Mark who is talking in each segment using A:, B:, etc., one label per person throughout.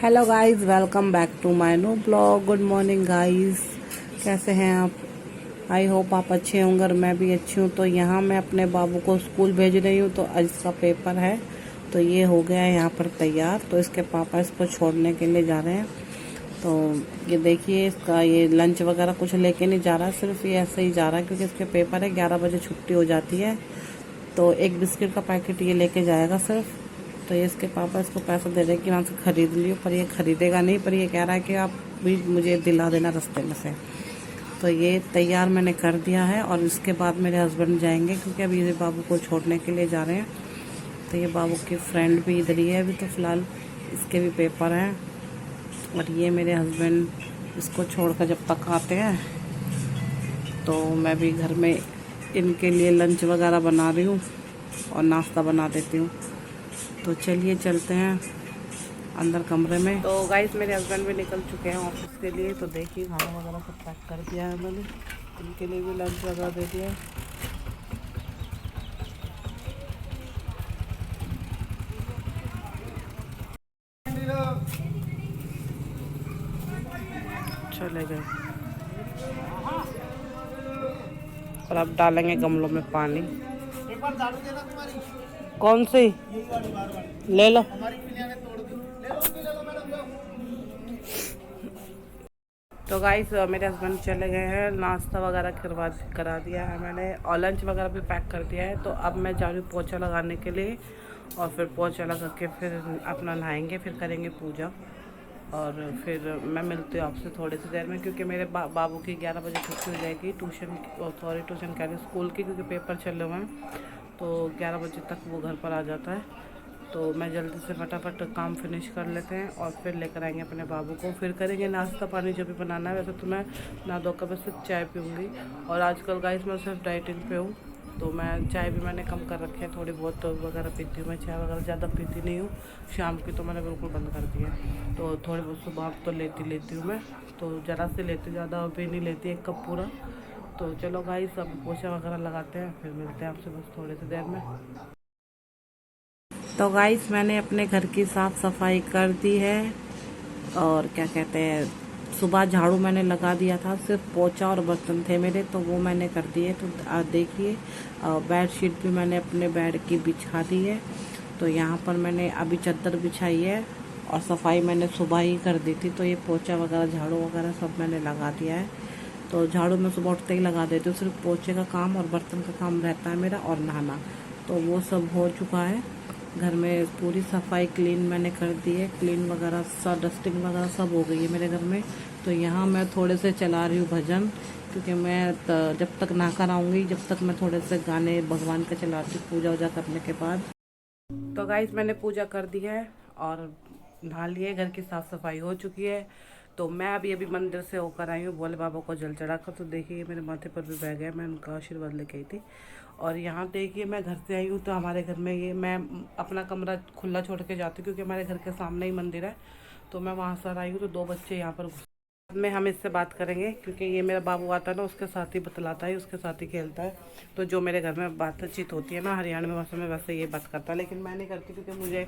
A: Hello guys, welcome back to my new blog. Good morning guys, कैसे हैं आप? I hope आप अच्छे होंगे और मैं भी अच्छी हूँ। तो यहाँ मैं अपने बाबू को स्कूल भेज रही हूँ, तो आज इसका पेपर है। तो ये हो गया है यहाँ पर तैयार। तो इसके पापा इसको छोड़ने के लिए जा रहे हैं। तो ये देखिए, इसका ये लंच वगैरह कुछ लेके नहीं जा रहा है, सिर्फ ये ऐसे ही जा रहा है क्योंकि इसके पेपर है। 11 बजे छुट्टी हो जाती है। तो एक बिस्किट का पैकेट ये लेके जाएगा सिर्फ। तो ये इसके पापा इसको पैसा दे रहे हैं कि वहाँ से खरीद लियो, पर ये खरीदेगा नहीं। पर ये कह रहा है कि आप भी मुझे दिला देना रास्ते में से। तो ये तैयार मैंने कर दिया है और इसके बाद मेरे हस्बैंड जाएंगे क्योंकि अभी ये बाबू को छोड़ने के लिए जा रहे हैं। तो ये बाबू की फ्रेंड भी इधर ही है अभी, तो फिलहाल इसके भी पेपर हैं। और ये मेरे हस्बैंड इसको छोड़कर जब तक आते हैं तो मैं भी घर में इनके लिए लंच वगैरह बना रही हूँ और नाश्ता बना देती हूँ। तो चलिए चलते हैं अंदर कमरे में। तो गाइस, मेरे हस्बैंड भी निकल चुके हैं ऑफिस के लिए। तो देखिए, खाना वगैरह सब पैक कर दिया है मैंने, इनके लिए भी लंच वगैरह दे दिया है। चले गए और अब डालेंगे गमलों में पानी। एक बार झाड़ू देना तुम्हारी। कौन सी? ले लो। तो गाइस, मेरे हस्बैंड चले गए हैं, नाश्ता वगैरह करा दिया है मैंने और लंच वगैरह भी पैक कर दिया है। तो अब मैं जा रही हूँ पोछा लगाने के लिए और फिर पोछा लगा के फिर अपना नहाएंगे, फिर करेंगे पूजा। और फिर मैं मिलती हूँ आपसे थोड़ी सी देर में, क्योंकि मेरे बाबू की 11 बजे छुट्टी हो जाएगी ट्यूशन कह रही स्कूल की, क्योंकि पेपर चले हुए हैं। तो 11 बजे तक वो घर पर आ जाता है। तो मैं जल्दी से फटाफट काम फिनिश कर लेते हैं और फिर लेकर आएंगे अपने बाबू को। फिर करेंगे नाश्ता पानी जो भी बनाना है। वैसे तो मैं ना दो कप सिर्फ चाय पीऊँगी। और आजकल गाइस मैं सिर्फ डाइटिंग पे हूँ, तो मैं चाय भी मैंने कम कर रखी है, थोड़ी बहुत वगैरह पीती हूँ। मैं चाय वगैरह ज़्यादा पीती नहीं हूँ, शाम की तो मैंने बिल्कुल बंद कर दिया है। तो थोड़ी बहुत सुबह तो लेती हूँ मैं, तो ज़रा से लेती हूँ, ज़्यादा भी नहीं लेती, एक कप पूरा। तो चलो गाइस, अब पोछा वगैरह लगाते हैं, फिर मिलते हैं आपसे बस थोड़ी सी देर में। तो गाइस, मैंने अपने घर की साफ़ सफाई कर दी है और क्या कहते हैं, सुबह झाड़ू मैंने लगा दिया था, सिर्फ पोछा और बर्तन थे मेरे, तो वो मैंने कर दिए। तो देखिए, बेड शीट भी मैंने अपने बेड की बिछा दी है। तो यहाँ पर मैंने अभी चादर बिछाई है और सफाई मैंने सुबह ही कर दी थी। तो ये पोछा वगैरह झाड़ू वगैरह सब मैंने लगा दिया है। तो झाड़ू मैं सुबह उठते ही लगा देती हूँ, सिर्फ पोछे का काम और बर्तन का काम रहता है मेरा, और नहाना। तो वो सब हो चुका है। घर में पूरी सफाई क्लीन मैंने कर दी है, क्लीन वगैरह सब, डस्टिंग वगैरह सब हो गई है मेरे घर में। तो यहाँ मैं थोड़े से चला रही हूँ भजन, क्योंकि मैं जब तक ना कर आऊँगी जब तक मैं थोड़े से गाने भगवान के चलाती हूँ पूजा वूजा करने के बाद। तो गाइस, मैंने पूजा कर दी है और नहा लिए, घर की साफ़ सफाई हो चुकी है। तो मैं अभी मंदिर से होकर आई हूँ, भोले बाबा को जल चढ़ाकर। तो देखिए, मेरे माथे पर भी बैग है, मैं उनका आशीर्वाद लेके आई थी। और यहाँ देखिए, मैं घर से आई हूँ, तो हमारे घर में ये मैं अपना कमरा खुला छोड़ के जाती हूँ, क्योंकि हमारे घर के सामने ही मंदिर है। तो मैं वहाँ से आई हूँ, तो दो बच्चे यहाँ पर में हम इससे बात करेंगे, क्योंकि ये मेरा बाबू आता है ना, उसके साथ ही बतलाता है, उसके साथ ही खेलता है। तो जो मेरे घर में बातचीत होती है ना हरियाणा में भाषा में, वैसे ये बात करता है, लेकिन मैं नहीं करती क्योंकि मुझे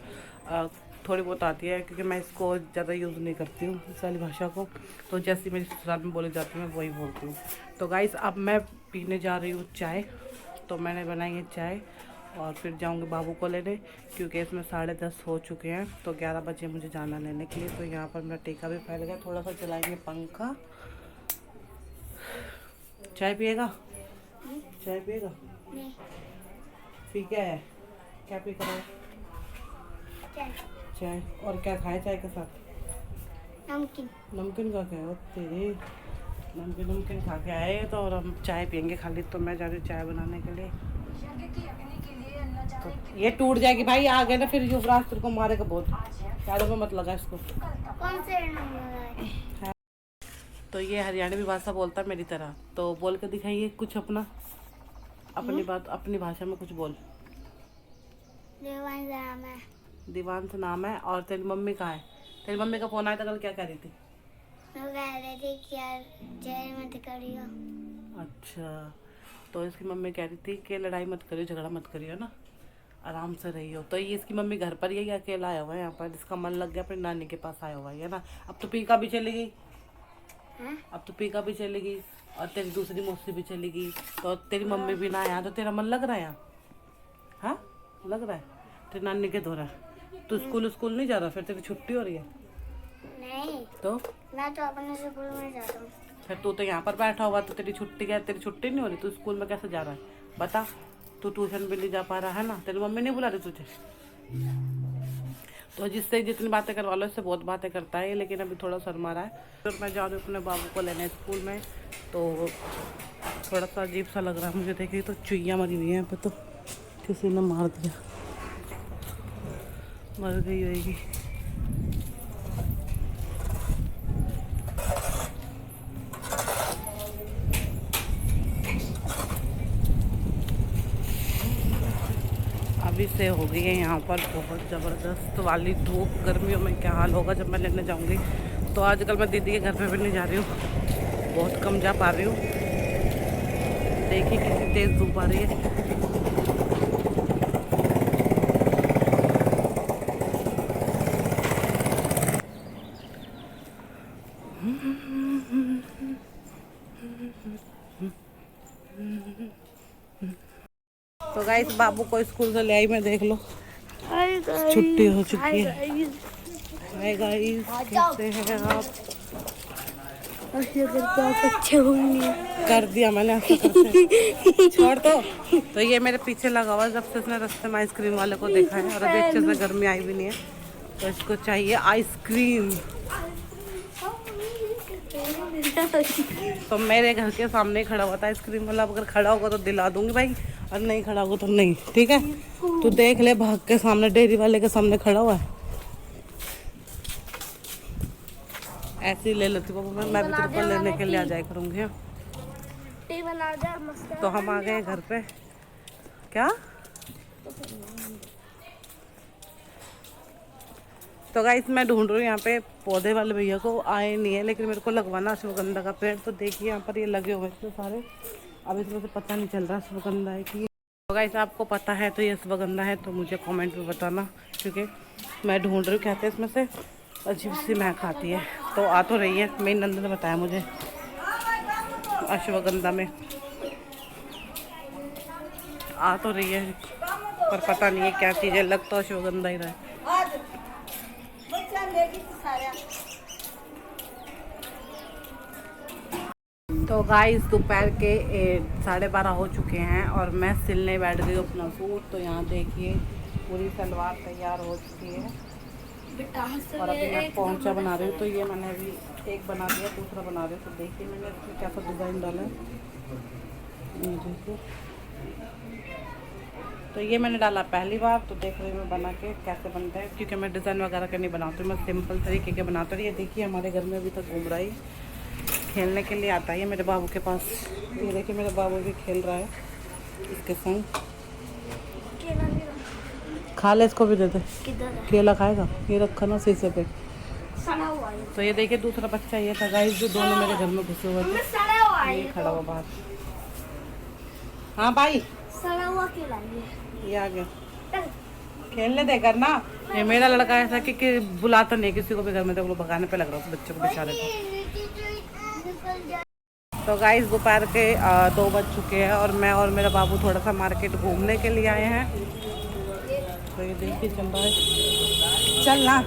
A: थोड़ी बहुत आती है, क्योंकि मैं इसको ज़्यादा यूज़ नहीं करती हूँ इस वाली भाषा को। तो जैसी मेरी ससुराल में बोली जाती है मैं वही बोलती हूँ। तो गाइस, अब मैं पीने जा रही हूँ चाय। तो मैंने बनाई है चाय और फिर जाऊंगी बाबू को लेने, क्योंकि इसमें 10:30 हो चुके हैं। तो 11 बजे मुझे जाना लेने के लिए। तो यहाँ पर मेरा टीका भी फैल गया, थोड़ा सा चलाएंगे पंखा। चाय पिएगा? चाय पिएगा? पी क्या है? क्या पी कर? चाय। और क्या खाए चाय के साथ? नमकीन। नमकीन का क्या है तेरे? नमकीन खा के आए तो, और हम चाय पियेंगे खाली। तो मैं जा रही हूँ चाय बनाने के लिए। तो ये टूट जाएगी भाई, आ गए ना फिर युवराज तेरे को मारेगा बहुत। पैरों में मत लगा इसको। कौन से है? तो ये हरियाणवी भाषा बोलता है मेरी तरह। तो बोल के दिखाइए कुछ अपना, अपनी बात अपनी भाषा में कुछ बोल। दीवान नाम है। दीवान से नाम है। और तेरी मम्मी कहाँ है? तेरी मम्मी का फोन आया था कल, क्या कह रही थी? वो कह रही थी कि यार जय मत करियो। अच्छा, तो इसकी मम्मी कह रही थी कि लड़ाई मत करियो, झगड़ा मत करियो ना। आराम से रही हो। तो ये इसकी मम्मी घर पर ही अकेला आया हुआ है यहाँ पर, इसका मन लग गया अपनी नानी के पास आया हुआ है ना। अब तो पीका भी चली गई, अब तो पीका भी चली गई और तेरी दूसरी मौसी भी चली गई, तो तेरी मम्मी भी ना आया, तो तेरा मन लग रहा है यहाँ? हाँ लग रहा है, तेरी नानी के दौरा। तू स्कूल नहीं जा रहा, फिर तेरी छुट्टी हो रही है?
B: नहीं,
A: तो
B: मैं तो अपने स्कूल में जाता हूँ।
A: फिर तू तो यहाँ पर बैठा हुआ, तो तेरी छुट्टी क्या, तेरी छुट्टी नहीं हो रही, तू स्कूल में कैसे जा रहा है बता? तू ट्यूशन भी नहीं जा पा रहा है ना, तेरी मम्मी नहीं बुला रही तुझे? तो जिससे जितनी बातें करवा लो, इससे बहुत बातें करता है, लेकिन अभी थोड़ा शर्मा रहा है। तो मैं जा रही हूँ अपने बाबू को लेने स्कूल में, तो थोड़ा सा अजीब सा लग रहा है मुझे। देखिए तो चुईया मरी हुई है यहाँ पे, तो किसी ने मार दिया, मर गई होगी। अभी से हो गई है यहाँ पर बहुत ज़बरदस्त वाली धूप। गर्मियों में क्या हाल होगा जब मैं लेने जाऊँगी। तो आजकल मैं दीदी के घर पे भी नहीं जा रही हूँ, बहुत कम जा पा रही हूँ। देखिए कितनी तेज़ धूप आ रही है। तो गाइस बाबू को स्कूल से ले आई मैं, देख लो छुट्टी हो चुकी है। हाय गाइस, कैसे हैं आप?
B: अच्छे होंगे
A: कर दिया मैंने ऐसा करके। छोड़ तो ये मेरे पीछे लगा हुआ, जब से इसने रास्ते में आइसक्रीम वाले को देखा है, और अभी अच्छे से गर्मी आई भी नहीं है, तो इसको चाहिए आइसक्रीम। तो मेरे घर के सामने खड़ा हुआ था आइसक्रीम वाला, अगर खड़ा होगा तो दिला दूंगी भाई, और नहीं खड़ा होगा तो नहीं, ठीक है? तू देख ले, भाग के सामने डेयरी वाले के सामने खड़ा हुआ है। ऐसे ही ले लेती हूँ मैं भी तेरे को लेने के लिए आ जाया करूँगी। तो हम आ गए घर पे। क्या? तो गाइस मैं ढूंढ रही हूँ यहाँ पे पौधे वाले भैया को, आए नहीं है, लेकिन मेरे को लगवाना अश्वगंधा का पेड़। तो देखिए यहाँ पर ये लगे हुए हैं सारे, अब इसमें से पता नहीं चल रहा अश्वगंधा है कि। तो गाइस आपको पता है तो ये अश्वगंधा है, तो मुझे कमेंट में बताना, क्योंकि मैं ढूंढ रही हूँ। कहते हैं इसमें से अजीब सी महक आती है, तो आ तो रही है। मेरी नंद ने बताया मुझे अश्वगंधा में आ तो रही है, पर पता नहीं है क्या चीज़ है, लग तो अश्वगंधा ही रहा है। तो गाइस दोपहर के 12:30 हो चुके हैं और मैं सिलने बैठ गई अपना सूट। तो यहाँ देखिए पूरी सलवार तैयार हो चुकी है, और अभी मैं पोंचा बना रही हूँ। तो ये मैंने अभी एक बना दिया, दूसरा बना रही हूँ। तो देखिए मैंने इसमें क्या सा डिज़ाइन डाला है, देखिए। तो ये मैंने डाला पहली बार, तो देख रही हूँ मैं बना के कैसे बनता है, क्योंकि मैं डिज़ाइन वगैरह के नहीं बनाती हूँ, मैं सिंपल तरीके के बनाती हूँ। ये देखिए हमारे घर में अभी तक घूम रहा है, खेलने के लिए आता है मेरे बाबू के पास। ये देखिए मेरे बाबू भी खेल रहा है इसके संग। खा ले, इसको भी दे दे, केला खाएगा। ये रखा ना शीशे पे। तो ये देखिए दूसरा बच्चा ये था गाइस, जो दोनों मेरे घर में घुसे हुए थे। ये खड़ा हुआ बाहर। हाँ भाई, ये आ गया, खेलने दे कर ना। ये मेरा लड़का ऐसा कि बुलाता नहीं किसी को भी घर में, तो वो भगाने पे लग रहा है बच्चों को बेचारे को। तो गाइस दोपहर के 2 बज चुके हैं, और मैं और मेरा बाबू थोड़ा सा मार्केट घूमने के लिए आए हैं। तो ये देखिए चल रहा है, चल ना,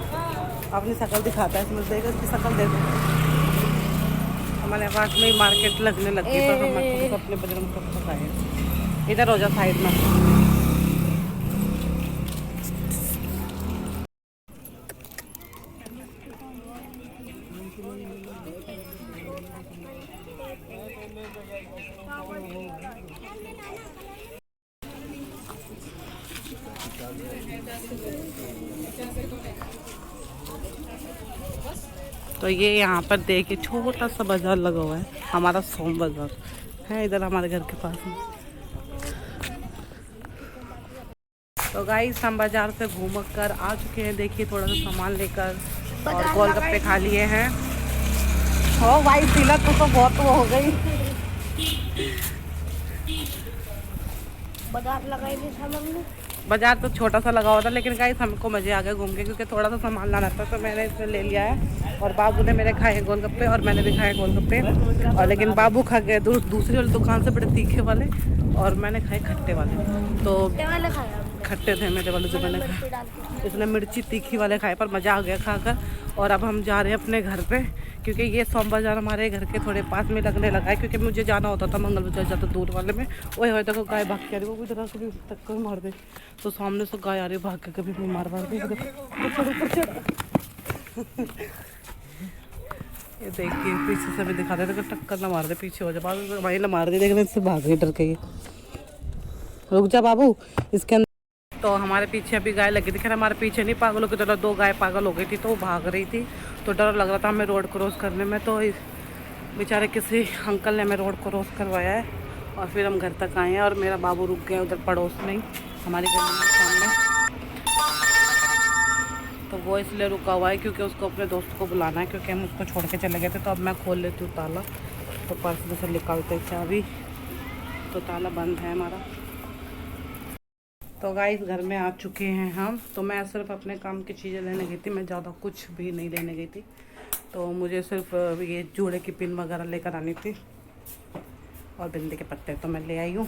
A: अपनी शक्ल दिखाता है, इसमें देखो इसकी शक्ल देखो। हमारे पास में ही मार्केट लगने लगी, तो हम अपने बजरंग तक आए। इधर हो जा साइड में। तो ये यहाँ पर देखिए छोटा सा बाजार लगा हुआ है, हमारा सोम बाजार है इधर हमारे घर के पास में। तो गाइस हम बाजार से घूम कर आ चुके हैं। देखिए थोड़ा सा सामान लेकर, और गोलगप्पे खा लिए हैं। हो भाई सिला तो बहुत वो हो गई।
B: बाजार लगाई थी सामान में।
A: बाजार तो छोटा सा लगा हुआ था, लेकिन गाइस हमको मज़े आ गए घूम के, क्योंकि थोड़ा सा सामान लाना था तो मैंने इसमें ले लिया है। और बाबू ने मेरे खाए गोलगप्पे और मैंने भी खाए गोलगप्पे। और लेकिन बाबू खा गए दूसरी वाली दुकान से बड़े तीखे वाले, और मैंने खाए खट्टे वाले। तो खट्टे थे मेरे वाले जो मैंने खाए, इसने मिर्ची तीखी वाले खाए, पर मज़ा आ गया खाकर। और अब हम जा रहे हैं अपने घर पे, क्योंकि ये सोम बाज़ार हमारे घर के थोड़े पास में लगने लगा है, क्योंकि मुझे जाना होता था मंगल बाजार ज़्यादा दूर वाले में। वही होता को गाय भाग के आ रही, वो भी तरह कभी टक्कर मार दे, तो सामने से गाय आ रही भाग के, कभी भी मार दे। ये देखिए पीछे से भी दिखा रहे थे, टक्कर ना मार दे, पीछे हो जाए, भाई ना मार दे, देखने से भाग गई डर के। रुक जा बाबू, इसके अंदर तो हमारे पीछे अभी गाय लगी थी। खैर हमारे पीछे नहीं, पागलों की तरह 2 गाय पागल हो गई थी, तो वो भाग रही थी, तो डर लग रहा था हमें रोड क्रॉस करने में। तो बेचारे किसी अंकल ने हमें रोड क्रॉस करवाया है, और फिर हम घर तक आए हैं। और मेरा बाबू रुक गया उधर पड़ोस में ही, हमारी गली के सामने। तो वो इसलिए रुका हुआ है क्योंकि उसको अपने दोस्त को बुलाना है, क्योंकि हम उसको छोड़ के चले गए थे। तो अब मैं खोल लेती हूँ ताला, तो पर्स में से निकालते चाबी, तो ताला बंद है हमारा। तो गाइस घर में आ चुके हैं हम। तो मैं सिर्फ अपने काम की चीज़ें लेने गई थी, मैं ज़्यादा कुछ भी नहीं लेने गई थी। तो मुझे सिर्फ ये जूड़े की पिन वगैरह लेकर आनी थी, और बिंदी के पत्ते तो मैं ले आई हूँ।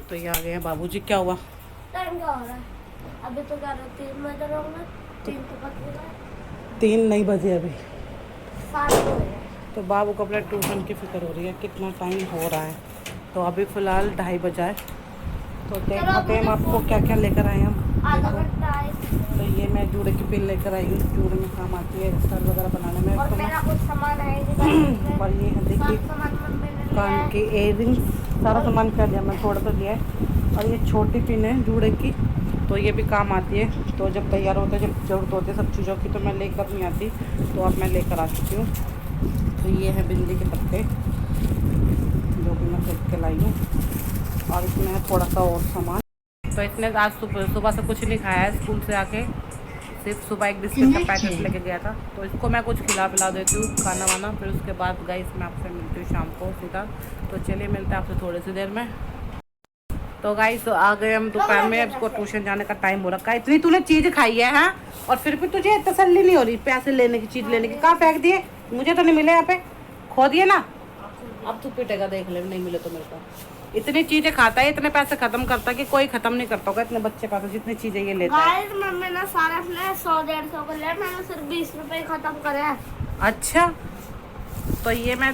A: तो ये आ गए हैं बाबूजी। क्या हुआ?
B: टाइम क्या हो रहा है? अभी तो क्या 3 बज रहे होंगे, 3 तो बज रहा है।
A: 3 नहीं बजे अभी,
B: 7 हो गए।
A: तो बाबू को अपने ट्यूशन की फिक्र हो रही है, कितना टाइम हो रहा है। तो अभी फ़िलहाल 2:30 बजा है। तो देखते हैं हम आपको क्या क्या लेकर आए हम।
B: आधा घंटा है।
A: तो ये मैं जूड़े की पिन लेकर आई हूँ, जूड़े में काम आती है सर वगैरह बनाने में।
B: और मेरा कुछ सामान है।
A: और ये है देखिए कान के इयररिंग्स, सारा सामान क्या लिया मैं, थोड़ा सा लिया है। और ये छोटी पिन है जूड़े की, तो ये भी काम आती है। तो जब तैयार होते हैं, जब जरूरत होती है सब चीज़ों की, तो मैं लेकर नहीं आती, तो अब मैं लेकर आ चुकी हूँ। तो ये है बिंदी के पत्ते जो कि मैं खरीद के लाई हूँ, और इसमें है थोड़ा सा और सामान। तो इसने आज सुबह से कुछ नहीं खाया है, स्कूल से आके सिर्फ सुबह एक बिस्किट का पैकेट लेके गया था। तो इसको मैं कुछ खिला पिला देती हूँ खाना वाना, फिर उसके बाद गाइस मैं आपसे मिलती हूँ शाम को सीधा। तो चलिए मिलते हैं आपसे थोड़ी सी देर में। तो गाइस आ गए हम दोपहर में, इसको ट्यूशन जाने का टाइम हो रखा है। इतनी तूने चीज़ खाई है हाँ, और फिर भी तुझे तसल्ली नहीं हो रही पैसे लेने की, चीज़ लेने की। कहाँ फेंक दिए? मुझे तो नहीं मिले, यहाँ पे खो दिए ना। अब तू पिटेगा, देख ले, नहीं मिले तो मेरे को। इतनी चीजें खाता है, इतने पैसे खत्म करता है कि कोई खत्म नहीं करता होगा इतने बच्चे पास जितनी चीजें ये लेता है।
B: गाइस मम्मी ने सारे अपने 100-150 को लिया, मैंने सिर्फ 20 रुपए खत्म करे हैं।
A: अच्छा, तो ये मैं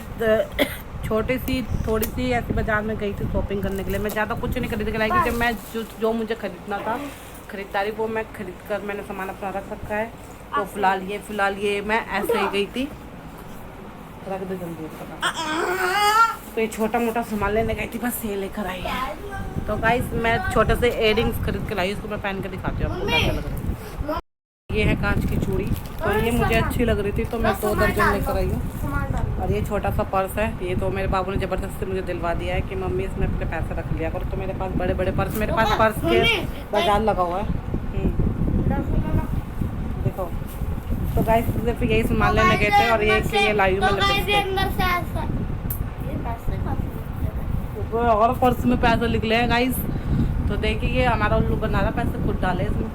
A: छोटी सी थोड़ी सी ऐसी बाजार में गई थी शॉपिंग करने के लिए। मैं ज़्यादा कुछ नहीं खरीद के लाई, क्योंकि मैं जो मुझे खरीदना था खरीदारी, वो मैं खरीद कर मैंने सामान अपना रख रखा है। तो फिलहाल ये मैं ऐसे ही गई थी, रख दे जल्दी। तो ये छोटा मोटा सामान लेने गई थी, बस ये लेकर आई है। तो गाइस मैं छोटे से इयररिंग्स खरीद के लाई, इसको मैं पहन के दिखाती हूँ आपको कैसा लग रहा है। ये है कांच की चूड़ी, तो ये मुझे अच्छी लग रही थी, तो मैं 2 दर्जन लेकर आई हूँ। और ये छोटा सा पर्स है, ये तो मेरे बाबू ने ज़बरदस्ती मुझे दिलवा दिया है कि मम्मी इसमें अपने पैसे रख लिया करो। तो मेरे पास बड़े बड़े पर्स, मेरे पास पर्स के बाजार लगा हुआ है। देखो, तो गाइस सिर्फ यही सामान लेने गए थे, और ये लाई हूँ मैं। और पर्स में पैसे निकले हैं गाइस, तो देखिए ये हमारा उल्लू बना रहा, पैसे खुद डाले इसमें।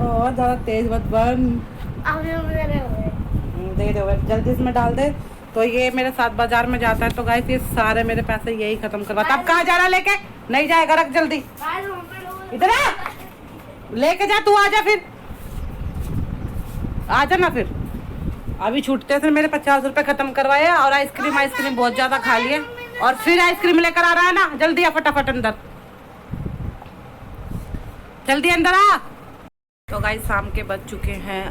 A: और ज़्यादा तेज मत बन, दे दे जल्दी इसमें डाल दे। तो ये मेरे साथ बाजार में जाता है, तो गाइस ये सारे मेरे पैसे यही खत्म करवाता। अब कहाँ जा रहा लेके? नहीं जाएगा, रख जल्दी, इधर आ, लेके जा तू, आ जा, फिर आ जा ना। फिर अभी छूटते थे मेरे 50 रुपए खत्म करवाए, और आइसक्रीम बहुत ज्यादा खा लिए, और फिर आइसक्रीम लेकर आ रहा है ना। जल्दी आ, फटाफट अंदर, जल्दी अंदर आ। तो गाइस शाम के बज चुके हैं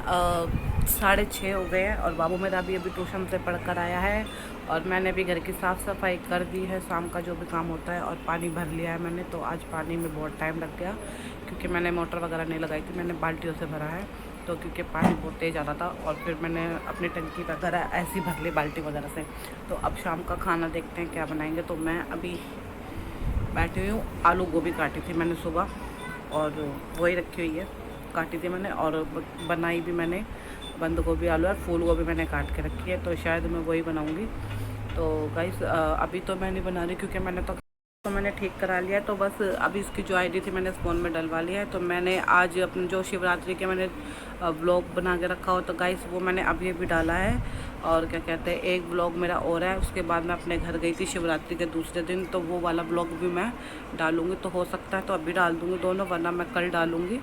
A: 6:30 हो गए हैं, और बाबू मेरा अभी ट्यूशन से पढ़ कर आया है, और मैंने भी घर की साफ़ सफाई कर दी है, शाम का जो भी काम होता है, और पानी भर लिया है मैंने। तो आज पानी में बहुत टाइम लग गया, क्योंकि मैंने मोटर वगैरह नहीं लगाई थी, मैंने बाल्टियों से भरा है। तो क्योंकि पानी बहुत तेज़ आ रहा था, और फिर मैंने अपनी टंकी वगैरह ऐसी भर ली बाल्टी वगैरह से। तो अब शाम का खाना देखते हैं क्या बनाएंगे। तो मैं अभी बैठी हुई हूँ, आलू गोभी काटी थी मैंने सुबह, और वही रखी हुई है, काटी थी मैंने, और बनाई भी मैंने बंद गोभी आलू और फूल गोभी मैंने काट के रखी है, तो शायद मैं वही बनाऊँगी। तो गाइस अभी तो मैं नहीं बना रही, क्योंकि मैंने तो तो मैंने ठीक करा लिया है। तो बस अभी इसकी जो आईडी थी मैंने फ़ोन में डलवा लिया है। तो मैंने आज अपने जो शिवरात्रि के मैंने व्लॉग बना के रखा हो तो गाइस वो मैंने अभी अभी डाला है। और क्या कहते हैं, एक व्लॉग मेरा और है। उसके बाद मैं अपने घर गई थी शिवरात्रि के दूसरे दिन, तो वो वाला व्लॉग भी मैं डालूँगी। तो हो सकता है तो अभी डाल दूँगी दोनों, वरना मैं कल डालूँगी।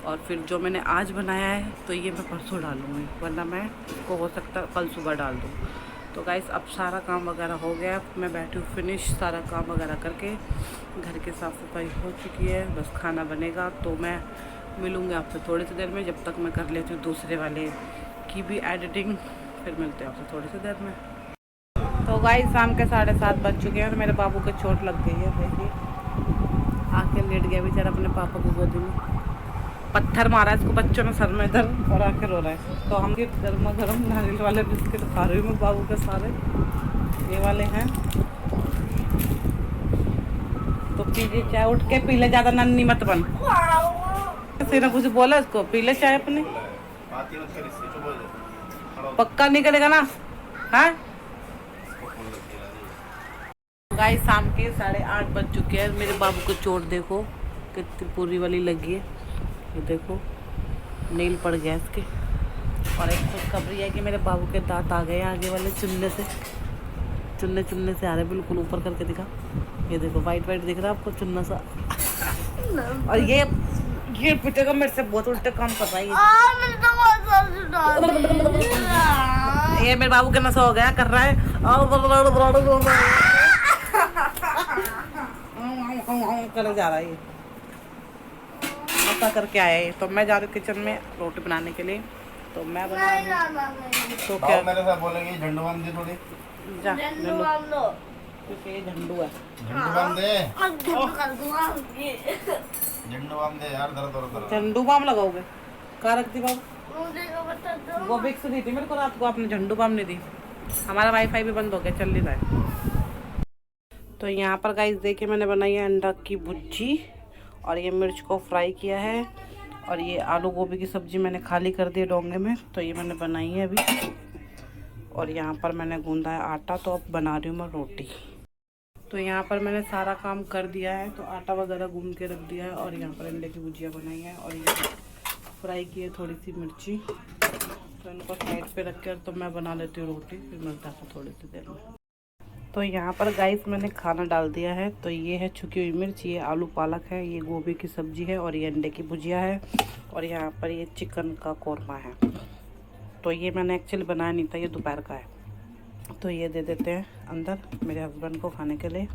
A: और फिर जो मैंने आज बनाया है तो ये मैं परसों डालूँगी, वरना मैं इसको हो सकता है कल सुबह डाल दूँ। तो गाइस अब सारा काम वगैरह हो गया, मैं बैठी हूँ फिनिश सारा काम वगैरह करके। घर की साफ़ सफाई हो चुकी है, बस खाना बनेगा। तो मैं मिलूँगी आपसे थोड़ी सी देर में, जब तक मैं कर लेती हूँ दूसरे वाले की भी एडिटिंग। फिर मिलते हैं आपसे थोड़ी सी देर में। तो गाइस शाम के 7:30 बज चुके हैं और मेरे बाबू को चोट लग गई है। देखिए आके लेट गया बेचारा अपने पापा की गोदी में, पत्थर मारा इसको बच्चों ने सर में इधर और आके रो रहा है। तो हम ये गर्मा गर्म नारियल वाले बिस्किट खा रही हूँ मैं बाबू के सारे, ये वाले हैं। तो पीजिए चाय, उठ के पी ले, ज़्यादा नन्ही मत बन। सिर्फ कुछ बोला इसको, पी ले चाय अपनी, पक्का निकलेगा ना। हाँ गाइस शाम के 8:30 बज चुके हैं। मेरे बाबू को चोट देखो कितनी पूरी वाली लगी है, ये देखो नील पड़ गया इसके। और एक खुशखबरी है कि मेरे बाबू के दांत आ गए आगे वाले, चुनने से आ रहे, बिल्कुल ऊपर करके दिखा, ये देखो वाइट दिख रहा है आपको, चुन्ना सा। और ये पिटेगा मेरे से, बहुत उल्टे काम कर रहा है ये मेरे बाबू के नशा हो गया, कर रहा है करे जा रहा है, ये ऐसा करके आया है। तो मैं जा रही हूँ किचन में रोटी बनाने के लिए। तो मैं बना रही हूँ। तो क्या
C: मेरे साथ बोलेंगे झंडू बांध दे थोड़ी,
A: जा क्योंकि ये झंडू है।
C: झंडू बांध दे, झंडू बांध दे यार, दर्द
A: झंडू बाम लगाओगे? कहाँ रख दी बाबू? वो विक्स दी थी मेरे को रात को, आपने झंडू बाम नहीं दी। हमारा वाईफाई भी बंद हो गया, चल नहीं रहा है। तो यहाँ पर गाइस देखिए मैंने बनाई है अंडा की भुर्जी, और ये मिर्च को फ्राई किया है। और ये आलू गोभी की सब्ज़ी मैंने खाली कर दी डोंगे में, तो ये मैंने बनाई है अभी। और यहाँ पर मैंने गूंदा है आटा, तो अब बना रही हूँ मैं रोटी। तो यहाँ पर मैंने सारा काम कर दिया है, तो आटा वगैरह गूंद के रख दिया है। और यहाँ पर अंडे की भुजिया बनाई है, और ये फ्राई की है थोड़ी सी मिर्ची। तो इनको साइड पे रख कर तो मैं बना लेती हूँ रोटी, फिर मिलता है थोड़ी सी देर में। तो यहाँ पर गाइस मैंने खाना डाल दिया है। तो ये है छुकी हुई मिर्च, ये आलू पालक है, ये गोभी की सब्ज़ी है, और ये अंडे की भुजिया है। और यहाँ पर ये चिकन का कौरमा है। तो ये मैंने एक्चुअली बनाया नहीं था, ये दोपहर का है। तो ये दे देते हैं अंदर मेरे हस्बैंड को खाने के लिए।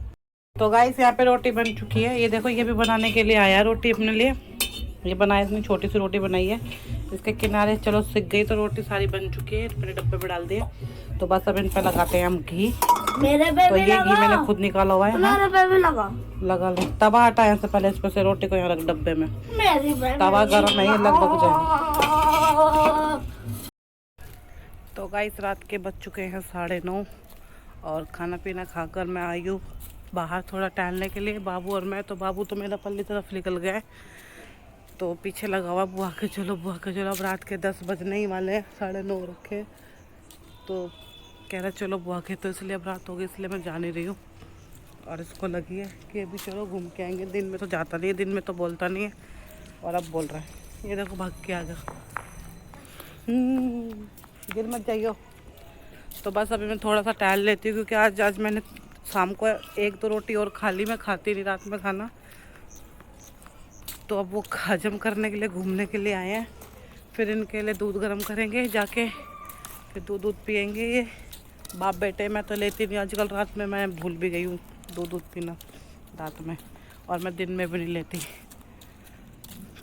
A: तो गाइस यहाँ पे रोटी बन चुकी है, ये देखो ये भी बनाने के लिए आया रोटी अपने लिए। ये बनाया, इतनी छोटी सी रोटी बनाई है, इसके किनारे चलो सिक गई। तो रोटी सारी बन चुकी है, मैंने डब्बे में डाल दिए। तो बस अब इन पर लगाते हैं हम घी।
B: मेरे पे
A: तो
B: भी
A: ये
B: लगा,
A: घी मैंने खुद निकाला हुआ है।
B: मेरे पे भी
A: लगा लो, तवा हटाए से पहले इस पर से रोटी को यहाँ रख डब्बे में।
B: मेरी
A: तवा गर्म नहीं है, लगभग जाए। तो गाइस रात के बज चुके हैं 9:30, और खाना पीना खाकर मैं आई हूँ बाहर थोड़ा टहलने के लिए, बाबू और मैं। तो बाबू तो मेरा पल्ली तरफ निकल गया है, तो पीछे लगा हुआ बुआ के चलो बुआ के चलो। अब रात के 10 बजने ही वाले हैं, 9:30 रखे। तो कह रहा चलो बुआ के, तो इसलिए अब रात हो गई, इसलिए मैं जा नहीं रही हूँ। और इसको लगी है कि अभी चलो घूम के आएंगे। दिन में तो जाता नहीं है, दिन में तो बोलता नहीं है, और अब बोल रहा है। ये देखो भाग के आ गया, गिर मत जाइयो। तो बस अभी मैं थोड़ा सा टहल लेती हूँ, क्योंकि आज मैंने शाम को 1-2 रोटी और खा ली, मैं खाती नहीं रात में खाना। तो अब वो हजम करने के लिए घूमने के लिए आए हैं। फिर इनके लिए दूध गर्म करेंगे जाके, फिर दूध पियेंगे ये बाप बेटे। मैं तो लेती नहीं आजकल, रात में मैं भूल भी गई हूँ दूध पीना रात में, और मैं दिन में भी नहीं लेती।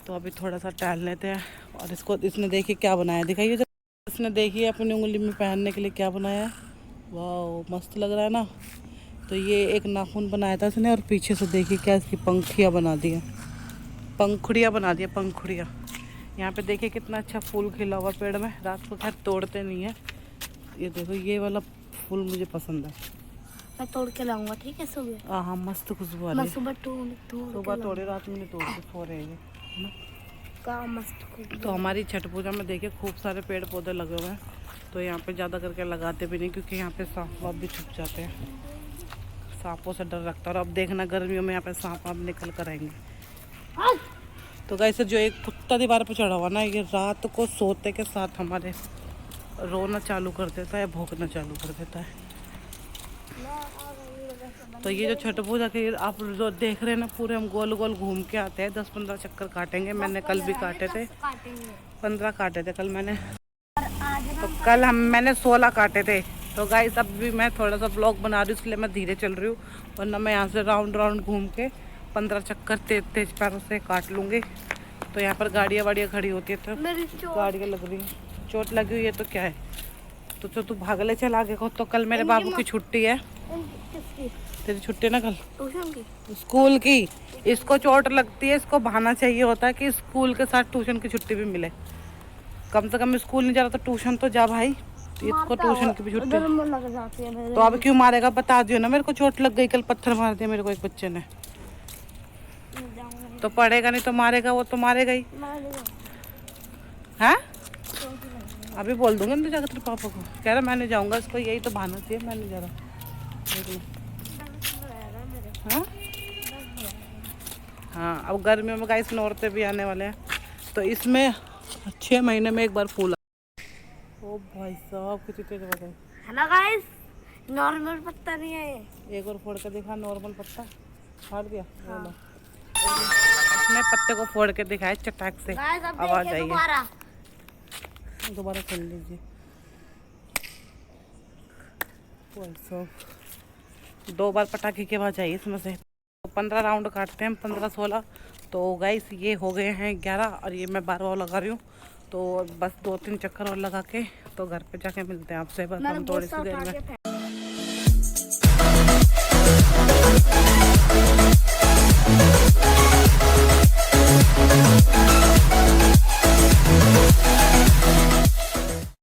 A: तो अभी थोड़ा सा टहल लेते हैं। और इसने देखिए क्या बनाया, दिखाइए जब। इसने देखिए अपनी उंगली में पहनने के लिए क्या बनाया है, वाह मस्त लग रहा है ना। तो ये एक नाखून बनाया था इसने, और पीछे से देखिए क्या इसकी पंखुड़ियाँ बना दी है, पंखुड़ियाँ बना दी है, पंखुड़ियाँ। यहाँ पे देखिए कितना अच्छा फूल खिला हुआ पेड़ में, रात को खैर तोड़ते नहीं है। ये देखो ये वाला फूल मुझे पसंद है,
B: मैं तोड़ के लाऊंगा, ठीक है सुबह।
A: हाँ मस्त खुशबू आ रही
B: मैं
A: है।
B: सुबह
A: सुबह तोड़े, रात में नहीं तोड़ते, सो रहे हैं ना।
B: का मस्त खुशबू।
A: तो हमारी छठ पूजा में देखिए खूब सारे पेड़ पौधे लगे हुए हैं। तो यहाँ पे ज़्यादा करके लगाते भी नहीं, क्योंकि यहाँ पे सांप वाप भी छुप जाते हैं। सांपों से डर रखता है। और अब देखना गर्मियों में यहाँ पे सांप आप निकल कर आएंगे। तो गाइस जो एक कुत्ता दीवार पे चढ़ा हुआ ना, ये रात को सोते के साथ हमारे रोना चालू कर देता है, भौंकना चालू कर देता है। तो ये जो छठ पूजा के आप जो देख रहे हैं ना, पूरे हम गोल गोल घूम के आते हैं, 10-15 चक्कर काटेंगे। मैंने कल भी काटे थे, 15 काटे थे कल मैंने। तो कल मैंने 16 काटे थे। तो गाइस अब भी मैं थोड़ा सा ब्लॉग बना रही हूँ, इसलिए मैं धीरे चल रही हूँ, वरना मैं यहाँ से राउंड राउंड घूम के 15 चक्कर तेज तेज पैरों से काट लूँगी। तो यहाँ पर गाड़ियाँ वाड़ियाँ खड़ी होती है, तो गाड़ियाँ लग रही हैं। चोट लगी हुई है तो क्या है, तो तू भागले चल आगे को। तो कल मेरे बाबू की छुट्टी है। तेरी छुट्टी ना कल, स्कूल की। इसको चोट लगती है, इसको बहाना चाहिए होता है कि स्कूल के साथ ट्यूशन की छुट्टी भी मिले। कम से कम स्कूल नहीं जा रहा तो ट्यूशन तो जा भाई। इसको ट्यूशन की भी छुट्टी
B: लग जाती है।
A: तो अब क्यों मारेगा बता दियो ना। मेरे को चोट लग गई कल, पत्थर मार दिया मेरे को एक बच्चे ने। तो पढ़ेगा नहीं तो मारेगा, वो तो मारेगा ही। हैं अभी बोल दूंगा ना जाकर तेरे पापा को, कह रहा मैं नहीं जाऊंगा, इसको यही तो बहाना चाहिए, मैं नहीं जा रहा। हाँ हाँ, अब गर्मियों में गाइस नौरते भी आने वाले हैं, तो इसमें 6 महीने में एक बार फूल। ओ भाई साहब कितनी तेज आवाज़ है।
B: हेलो गाइस, नॉर्मल पत्ता नहीं है ये।
A: एक और फोड़ के दिखा, नॉर्मल पत्ता फाड़ दिया। हाँ। इसने पत्ते को फोड़ के दिखाया चटाक से, आवाज आई है। दोबारा खोल लीजिए। 2 बार पटाखे की आवाज आई इसमें से। 15 राउंड काटते हैं, 15-16। तो गाइस ये हो गए हैं 11 और ये मैं 12 लगा रही हूँ। तो बस 2-3 चक्कर और लगा के तो घर पे जाके मिलते हैं आपसे, बस हम थोड़ी सी देर में।